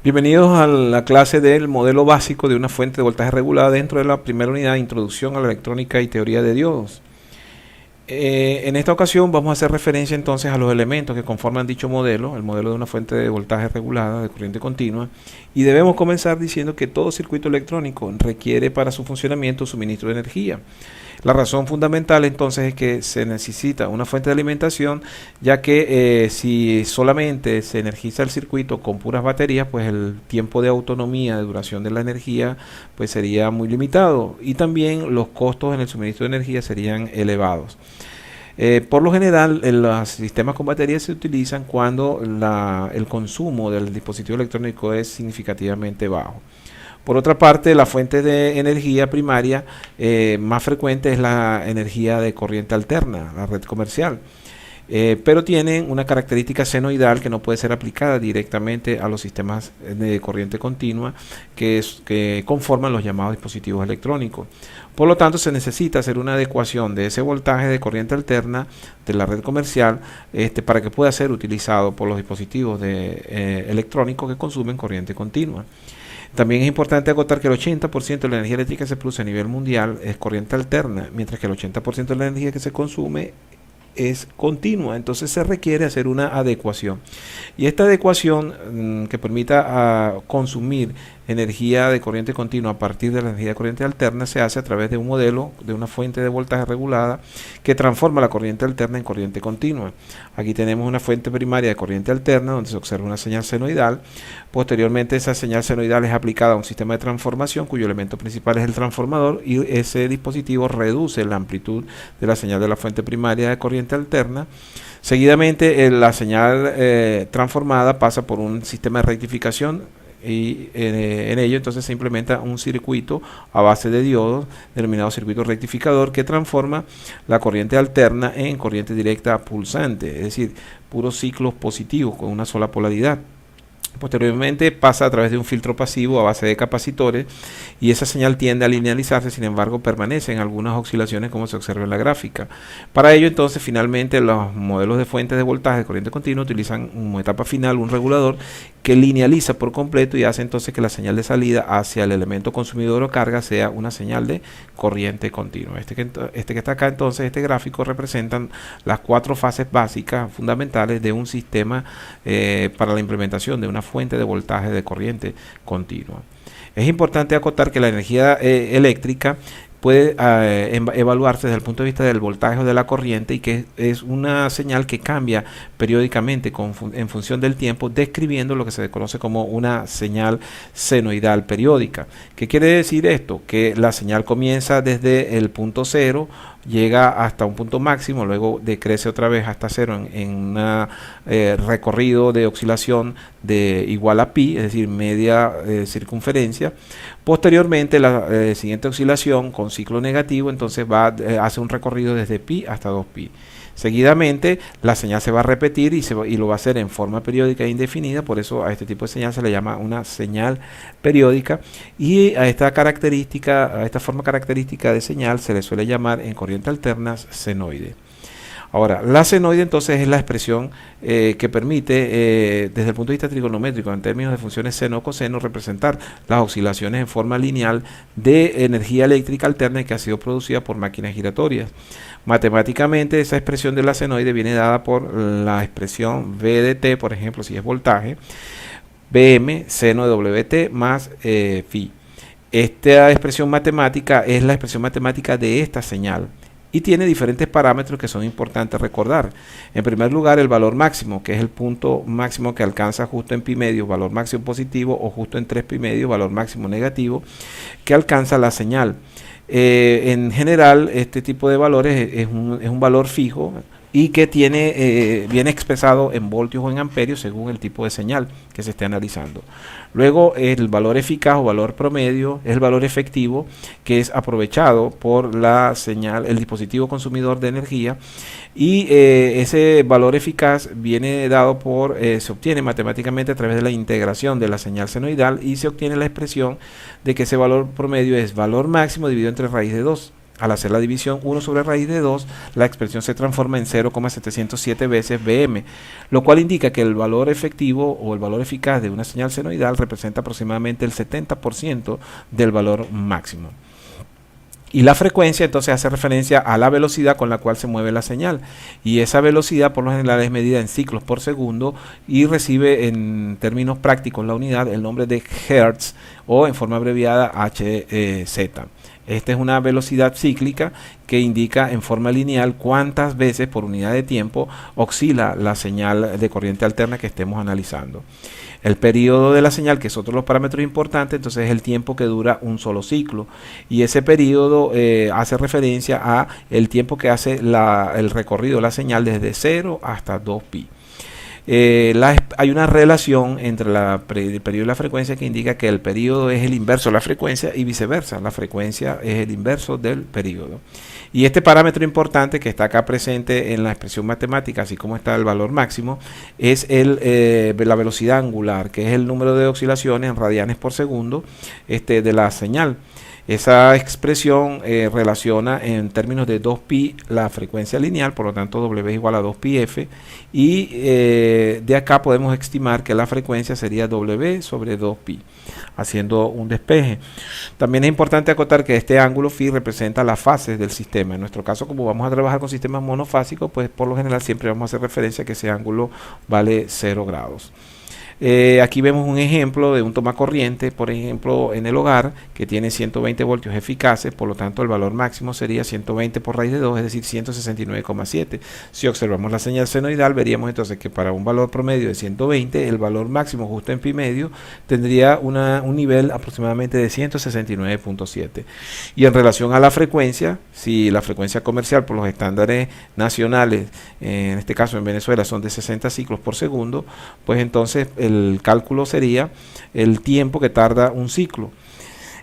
Bienvenidos a la clase del modelo básico de una fuente de voltaje regulada dentro de la primera unidad, Introducción a la Electrónica y Teoría de Diodos. En esta ocasión vamos a hacer referencia entonces a los elementos que conforman dicho modelo, el modelo de una fuente de voltaje regulada de corriente continua, y debemos comenzar diciendo que todo circuito electrónico requiere para su funcionamiento suministro de energía. La razón fundamental entonces es que se necesita una fuente de alimentación, ya que si solamente se energiza el circuito con puras baterías, pues el tiempo de autonomía, de duración de la energía, pues sería muy limitado, y también los costos en el suministro de energía serían elevados. Por lo general, los sistemas con baterías se utilizan cuando el consumo del dispositivo electrónico es significativamente bajo. Por otra parte, la fuente de energía primaria más frecuente es la energía de corriente alterna, la red comercial. Pero tienen una característica senoidal que no puede ser aplicada directamente a los sistemas de corriente continua que conforman los llamados dispositivos electrónicos. Por lo tanto, se necesita hacer una adecuación de ese voltaje de corriente alterna de la red comercial para que pueda ser utilizado por los dispositivos electrónicos que consumen corriente continua. También es importante acotar que el 80% de la energía eléctrica que se produce a nivel mundial es corriente alterna, mientras que el 80% de la energía que se consume es continua. Entonces se requiere hacer una adecuación. Y esta adecuación que permita consumir energía de corriente continua a partir de la energía de corriente alterna se hace a través de un modelo de una fuente de voltaje regulada que transforma la corriente alterna en corriente continua. Aquí tenemos una fuente primaria de corriente alterna donde se observa una señal senoidal. Posteriormente esa señal senoidal es aplicada a un sistema de transformación cuyo elemento principal es el transformador, y ese dispositivo reduce la amplitud de la señal de la fuente primaria de corriente alterna. Seguidamente la señal transformada pasa por un sistema de rectificación, y en ello entonces se implementa un circuito a base de diodos denominado circuito rectificador, que transforma la corriente alterna en corriente directa pulsante, es decir, puros ciclos positivos con una sola polaridad. Posteriormente pasa a través de un filtro pasivo a base de capacitores, y esa señal tiende a linealizarse, sin embargo permanecen algunas oscilaciones como se observa en la gráfica. Para ello entonces finalmente los modelos de fuentes de voltaje de corriente continua utilizan como etapa final un regulador que linealiza por completo y hace entonces que la señal de salida hacia el elemento consumidor o carga sea una señal de corriente continua. Este que está acá entonces, este gráfico, representan las 4 fases básicas fundamentales de un sistema para la implementación de una fuente de voltaje de corriente continua. Es importante acotar que la energía eléctrica puede evaluarse desde el punto de vista del voltaje o de la corriente, y que es una señal que cambia periódicamente en función del tiempo, describiendo lo que se conoce como una señal senoidal periódica. ¿Qué quiere decir esto? Que la señal comienza desde el punto cero, llega hasta un punto máximo, luego decrece otra vez hasta cero en un recorrido de oscilación de igual a pi, es decir, media circunferencia. Posteriormente, la siguiente oscilación con ciclo negativo entonces hace un recorrido desde pi hasta 2pi. Seguidamente la señal se va a repetir y lo va a hacer en forma periódica e indefinida. Por eso a este tipo de señal se le llama una señal periódica, y a esta forma característica de señal se le suele llamar en corriente alterna senoide. Ahora, la senoide entonces es la expresión que permite, desde el punto de vista trigonométrico, en términos de funciones seno o coseno, representar las oscilaciones en forma lineal de energía eléctrica alterna que ha sido producida por máquinas giratorias. Matemáticamente, esa expresión de la senoide viene dada por la expresión V de T, por ejemplo, si es voltaje, Vm seno de Wt más phi. Esta expresión matemática es la expresión matemática de esta señal, y tiene diferentes parámetros que son importantes recordar. En primer lugar, el valor máximo, que es el punto máximo que alcanza justo en pi medio, valor máximo positivo, o justo en 3 pi medio, valor máximo negativo, que alcanza la señal. En general, este tipo de valores es un valor fijo, y que viene expresado en voltios o en amperios según el tipo de señal que se esté analizando. Luego, el valor eficaz o valor promedio es el valor efectivo que es aprovechado por la señal, el dispositivo consumidor de energía, y ese valor eficaz viene dado se obtiene matemáticamente a través de la integración de la señal senoidal, y se obtiene la expresión de que ese valor promedio es valor máximo dividido entre raíz de 2. Al hacer la división 1 sobre raíz de 2, la expresión se transforma en 0,707 veces Bm, lo cual indica que el valor efectivo o el valor eficaz de una señal senoidal representa aproximadamente el 70% del valor máximo. Y la frecuencia entonces hace referencia a la velocidad con la cual se mueve la señal. Y esa velocidad por lo general es medida en ciclos por segundo y recibe en términos prácticos la unidad el nombre de Hertz o en forma abreviada Hz. Esta es una velocidad cíclica que indica en forma lineal cuántas veces por unidad de tiempo oscila la señal de corriente alterna que estemos analizando. El periodo de la señal, que es otro de los parámetros importantes, entonces es el tiempo que dura un solo ciclo. Y ese periodo hace referencia a el tiempo que hace el recorrido de la señal desde 0 hasta 2pi. Hay una relación entre el periodo y la frecuencia que indica que el periodo es el inverso de la frecuencia y viceversa. La frecuencia es el inverso del periodo. Y este parámetro importante que está acá presente en la expresión matemática, así como está el valor máximo, es la velocidad angular, que es el número de oscilaciones en radianes por segundo de la señal. Esa expresión relaciona en términos de 2pi la frecuencia lineal, por lo tanto W es igual a 2πf, y de acá podemos estimar que la frecuencia sería W sobre 2pi, haciendo un despeje. También es importante acotar que este ángulo phi representa las fases del sistema. En nuestro caso, como vamos a trabajar con sistemas monofásicos, pues por lo general siempre vamos a hacer referencia a que ese ángulo vale 0 grados. Aquí vemos un ejemplo de un tomacorriente, por ejemplo en el hogar, que tiene 120 voltios eficaces, por lo tanto el valor máximo sería 120 por raíz de 2, es decir 169,7. Si observamos la señal senoidal, veríamos entonces que para un valor promedio de 120, el valor máximo justo en pi medio tendría un nivel aproximadamente de 169,7. Y en relación a la frecuencia, si la frecuencia comercial por los estándares nacionales, en este caso en Venezuela son de 60 ciclos por segundo, pues entonces el cálculo sería el tiempo que tarda un ciclo.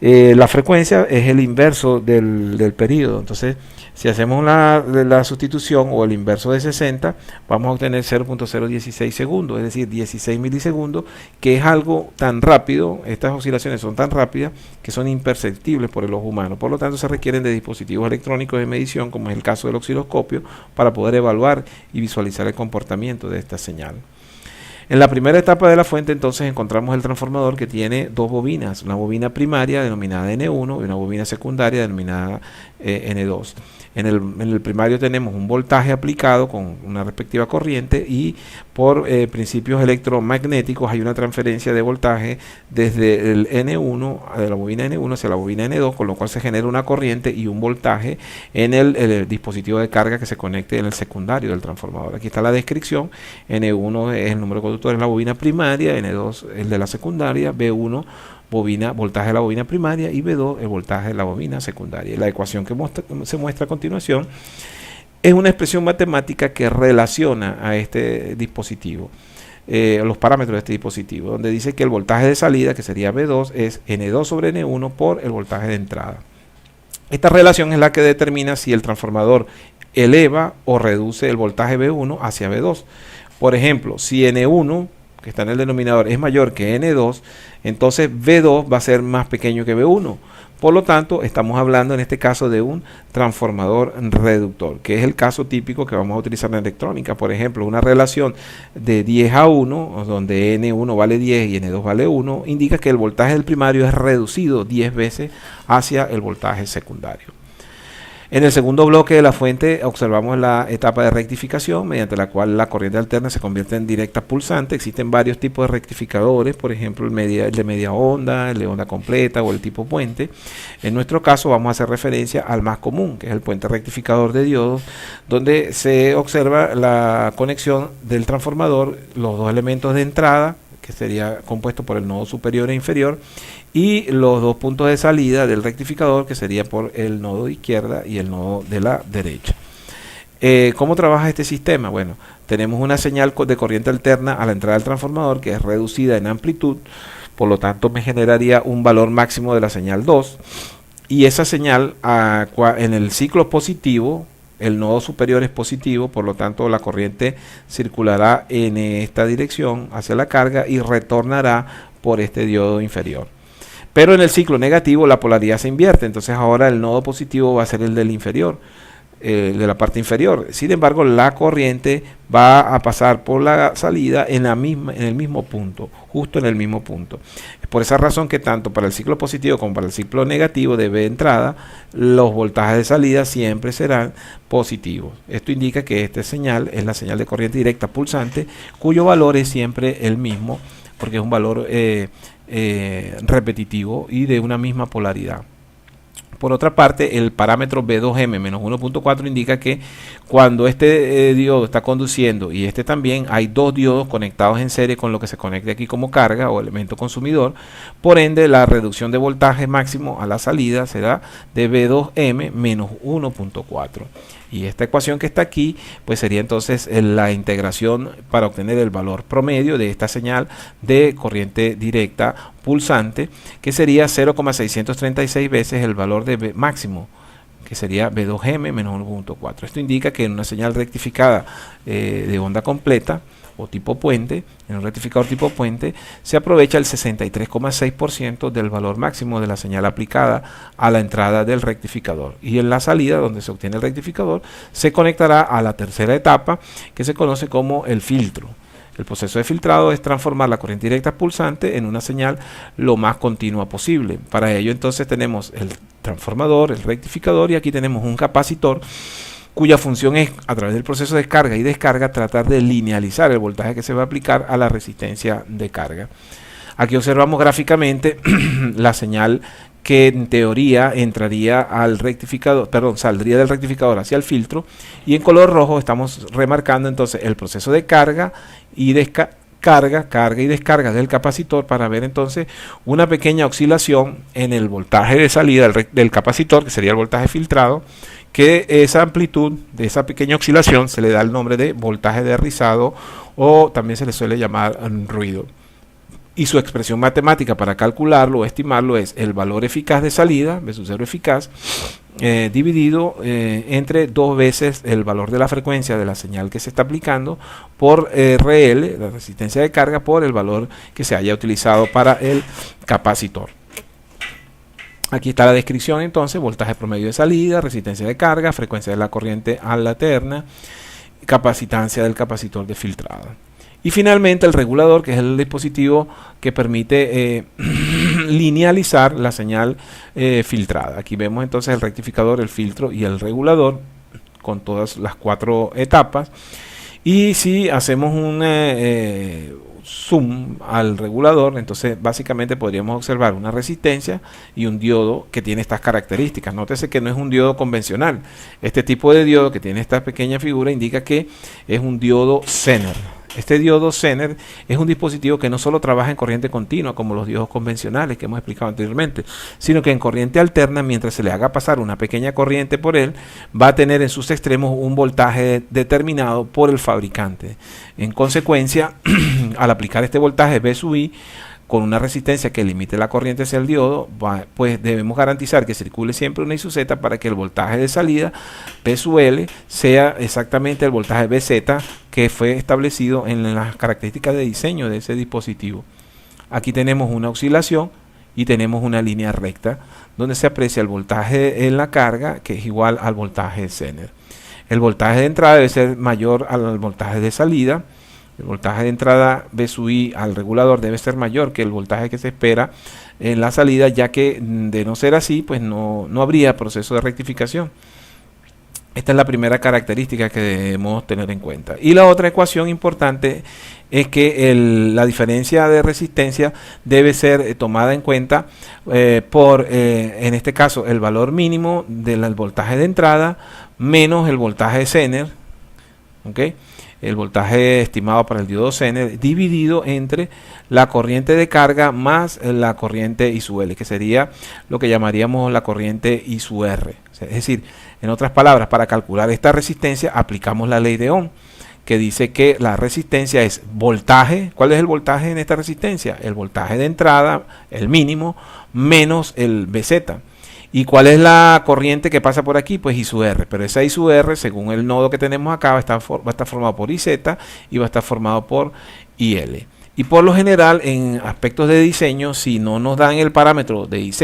La frecuencia es el inverso del periodo. Entonces, si hacemos la sustitución o el inverso de 60, vamos a obtener 0.016 segundos, es decir, 16 milisegundos, que es algo tan rápido, estas oscilaciones son tan rápidas que son imperceptibles por el ojo humano. Por lo tanto, se requieren de dispositivos electrónicos de medición, como es el caso del osciloscopio, para poder evaluar y visualizar el comportamiento de esta señal. En la primera etapa de la fuente entonces encontramos el transformador que tiene dos bobinas, una bobina primaria denominada N1 y una bobina secundaria denominada N2. En el primario tenemos un voltaje aplicado con una respectiva corriente y por principios electromagnéticos hay una transferencia de voltaje desde el N1, de la bobina N1 hacia la bobina N2, con lo cual se genera una corriente y un voltaje en el dispositivo de carga que se conecte en el secundario del transformador. Aquí está la descripción. N1 es el número de conductores en la bobina primaria, N2 el de la secundaria, B1 voltaje de la bobina primaria y B2 el voltaje de la bobina secundaria. Y la ecuación que se muestra a continuación es una expresión matemática que relaciona a este dispositivo, los parámetros de este dispositivo, donde dice que el voltaje de salida, que sería B2, es N2 sobre N1 por el voltaje de entrada. Esta relación es la que determina si el transformador eleva o reduce el voltaje B1 hacia B2. Por ejemplo, si N1, que está en el denominador, es mayor que N2, entonces B2 va a ser más pequeño que B1. Por lo tanto, estamos hablando en este caso de un transformador reductor, que es el caso típico que vamos a utilizar en electrónica. Por ejemplo, una relación de 10:1, donde N1 vale 10 y N2 vale 1, indica que el voltaje del primario es reducido 10 veces hacia el voltaje secundario. En el segundo bloque de la fuente observamos la etapa de rectificación, mediante la cual la corriente alterna se convierte en directa pulsante. Existen varios tipos de rectificadores, por ejemplo el de media onda, el de onda completa o el tipo puente. En nuestro caso vamos a hacer referencia al más común, que es el puente rectificador de diodos, donde se observa la conexión del transformador, los dos elementos de entrada, que sería compuesto por el nodo superior e inferior, y los dos puntos de salida del rectificador, que sería por el nodo de izquierda y el nodo de la derecha. ¿Cómo trabaja este sistema? Bueno, tenemos una señal de corriente alterna a la entrada del transformador que es reducida en amplitud, por lo tanto me generaría un valor máximo de la señal 2, y esa señal en el ciclo positivo, el nodo superior es positivo, por lo tanto la corriente circulará en esta dirección hacia la carga y retornará por este diodo inferior. Pero en el ciclo negativo la polaridad se invierte, entonces ahora el nodo positivo va a ser el del inferior, de la parte inferior. Sin embargo, la corriente va a pasar por la salida en el mismo punto, justo en el mismo punto. Es por esa razón que tanto para el ciclo positivo como para el ciclo negativo de B de entrada, los voltajes de salida siempre serán positivos. Esto indica que esta señal es la señal de corriente directa pulsante, cuyo valor es siempre el mismo, porque es un valor repetitivo y de una misma polaridad. Por otra parte, el parámetro B2M menos 1.4 indica que cuando este diodo está conduciendo y este también, hay dos diodos conectados en serie con lo que se conecte aquí como carga o elemento consumidor. Por ende, la reducción de voltaje máximo a la salida será de B2M menos 1.4. Y esta ecuación que está aquí, pues sería entonces la integración para obtener el valor promedio de esta señal de corriente directa pulsante, que sería 0,636 veces el valor de B máximo, que sería B2M menos 1.4. Esto indica que en una señal rectificada de onda completa o tipo puente, en un rectificador tipo puente, se aprovecha el 63,6% del valor máximo de la señal aplicada a la entrada del rectificador. Y en la salida, donde se obtiene el rectificador, se conectará a la tercera etapa, que se conoce como el filtro. El proceso de filtrado es transformar la corriente directa pulsante en una señal lo más continua posible. Para ello entonces tenemos el transformador, el rectificador, y aquí tenemos un capacitor cuya función es, a través del proceso de carga y descarga, tratar de linealizar el voltaje que se va a aplicar a la resistencia de carga. Aquí observamos gráficamente la señal que en teoría entraría al rectificador, perdón, saldría del rectificador hacia el filtro, y en color rojo estamos remarcando entonces el proceso de carga y carga y descarga del capacitor, para ver entonces una pequeña oscilación en el voltaje de salida del capacitor, que sería el voltaje filtrado, que esa amplitud de esa pequeña oscilación se le da el nombre de voltaje de rizado, o también se le suele llamar ruido. Y su expresión matemática para calcularlo o estimarlo es el valor eficaz de salida, B sub 0 eficaz, dividido entre dos veces el valor de la frecuencia de la señal que se está aplicando por RL, la resistencia de carga, por el valor que se haya utilizado para el capacitor. Aquí está la descripción entonces: voltaje promedio de salida, resistencia de carga, frecuencia de la corriente alterna, capacitancia del capacitor de filtrado. Y finalmente el regulador, que es el dispositivo que permite linealizar la señal filtrada. Aquí vemos entonces el rectificador, el filtro y el regulador con todas las cuatro etapas. Y si hacemos un zoom al regulador, entonces básicamente podríamos observar una resistencia y un diodo que tiene estas características. Nótese que no es un diodo convencional. Este tipo de diodo que tiene esta pequeña figura indica que es un diodo Zener. Este diodo Zener es un dispositivo que no solo trabaja en corriente continua como los diodos convencionales que hemos explicado anteriormente, sino que en corriente alterna, mientras se le haga pasar una pequeña corriente por él, va a tener en sus extremos un voltaje determinado por el fabricante. En consecuencia, al aplicar este voltaje B sub I con una resistencia que limite la corriente hacia el diodo, pues debemos garantizar que circule siempre una I sub Z para que el voltaje de salida P sub L sea exactamente el voltaje BZ que fue establecido en las características de diseño de ese dispositivo. Aquí tenemos una oscilación y tenemos una línea recta donde se aprecia el voltaje en la carga, que es igual al voltaje de Zener. El voltaje de entrada debe ser mayor al voltaje de salida. El voltaje de entrada B sub I al regulador debe ser mayor que el voltaje que se espera en la salida, ya que de no ser así, pues no habría proceso de rectificación. Esta es la primera característica que debemos tener en cuenta. Y la otra ecuación importante es que la diferencia de resistencia debe ser tomada en cuenta en este caso, el valor mínimo del voltaje de entrada menos el voltaje de Zener, ¿okay? El voltaje estimado para el diodo Zener, dividido entre la corriente de carga más la corriente I sub L, que sería lo que llamaríamos la corriente I sub R. Es decir, en otras palabras, para calcular esta resistencia aplicamos la ley de Ohm, que dice que la resistencia es voltaje. ¿Cuál es el voltaje en esta resistencia? El voltaje de entrada, el mínimo, menos el BZ. ¿Y cuál es la corriente que pasa por aquí? Pues I sub R, pero esa I sub R, según el nodo que tenemos acá, va a estar formado por IZ y va a estar formado por IL. Y por lo general, en aspectos de diseño, si no nos dan el parámetro de IZ,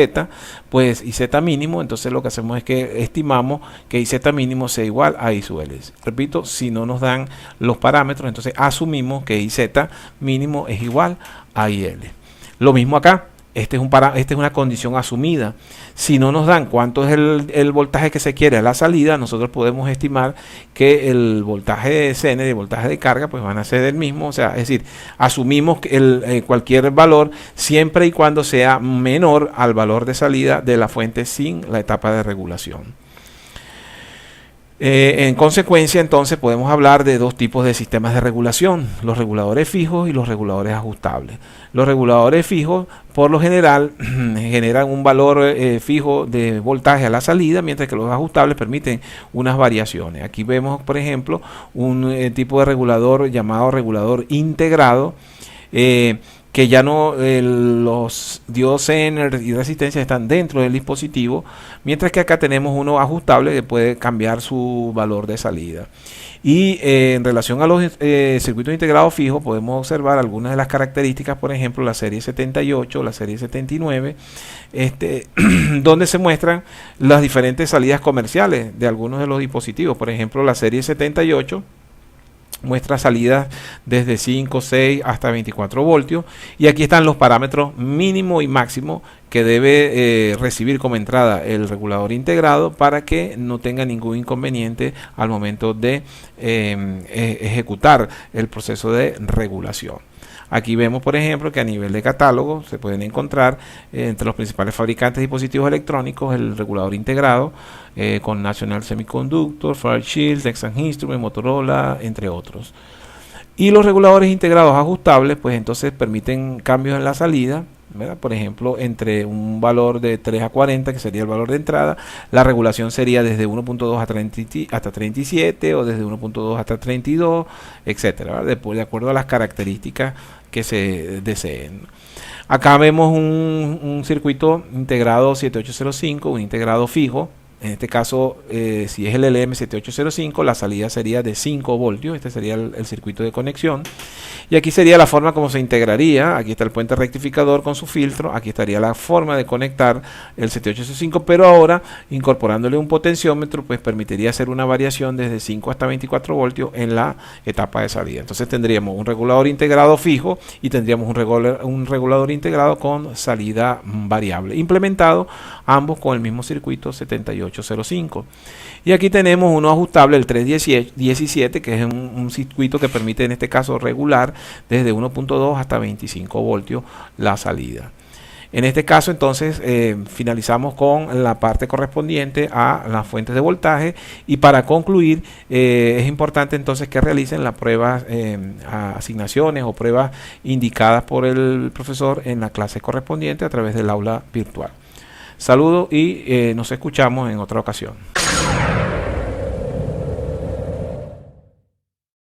pues IZ mínimo, entonces lo que hacemos es que estimamos que IZ mínimo sea igual a I sub L. Repito, si no nos dan los parámetros, entonces asumimos que IZ mínimo es igual a IL. Lo mismo acá. Esta es una condición asumida. Si no nos dan cuánto es el voltaje que se quiere a la salida, nosotros podemos estimar que el voltaje de CN, el voltaje de carga, pues van a ser el mismo. O sea, es decir, asumimos que cualquier valor siempre y cuando sea menor al valor de salida de la fuente sin la etapa de regulación. En consecuencia, entonces, podemos hablar de dos tipos de sistemas de regulación: los reguladores fijos y los reguladores ajustables. Los reguladores fijos, por lo general, generan un valor fijo de voltaje a la salida, mientras que los ajustables permiten unas variaciones. Aquí vemos, por ejemplo, un tipo de regulador llamado regulador integrado, que ya no los diodos Zener y resistencias están dentro del dispositivo, mientras que acá tenemos uno ajustable que puede cambiar su valor de salida. Y en relación a los circuitos integrados fijos, podemos observar algunas de las características, por ejemplo, la serie 78, la serie 79, donde se muestran las diferentes salidas comerciales de algunos de los dispositivos. Por ejemplo, la serie 78 muestra salidas desde 5, 6 hasta 24 voltios, y aquí están los parámetros mínimo y máximo que debe recibir como entrada el regulador integrado para que no tenga ningún inconveniente al momento de ejecutar el proceso de regulación. Aquí vemos, por ejemplo, que a nivel de catálogo se pueden encontrar entre los principales fabricantes de dispositivos electrónicos el regulador integrado con National Semiconductor, Fairchild, Texas Instruments, Motorola, entre otros. Y los reguladores integrados ajustables, pues entonces permiten cambios en la salida, ¿verdad? Por ejemplo, entre un valor de 3 a 40, que sería el valor de entrada, la regulación sería desde 1.2 hasta 37, o desde 1.2 hasta 32, etcétera, de acuerdo a las características que se deseen. Acá vemos un circuito integrado 7805, un integrado fijo. En este caso, si es el LM7805, la salida sería de 5 voltios. Este sería el circuito de conexión. Y aquí sería la forma como se integraría. Aquí está el puente rectificador con su filtro. Aquí estaría la forma de conectar el 7805, pero ahora incorporándole un potenciómetro, pues permitiría hacer una variación desde 5 hasta 24 voltios en la etapa de salida. Entonces tendríamos un regulador integrado fijo y tendríamos un regulador integrado con salida variable, implementado ambos con el mismo circuito 7805. Y aquí tenemos uno ajustable, el 317, que es un circuito que permite en este caso regular desde 1.2 hasta 25 voltios la salida. En este caso, entonces, finalizamos con la parte correspondiente a las fuentes de voltaje, y para concluir, es importante entonces que realicen las pruebas, asignaciones o pruebas indicadas por el profesor en la clase correspondiente a través del aula virtual. Saludos y nos escuchamos en otra ocasión.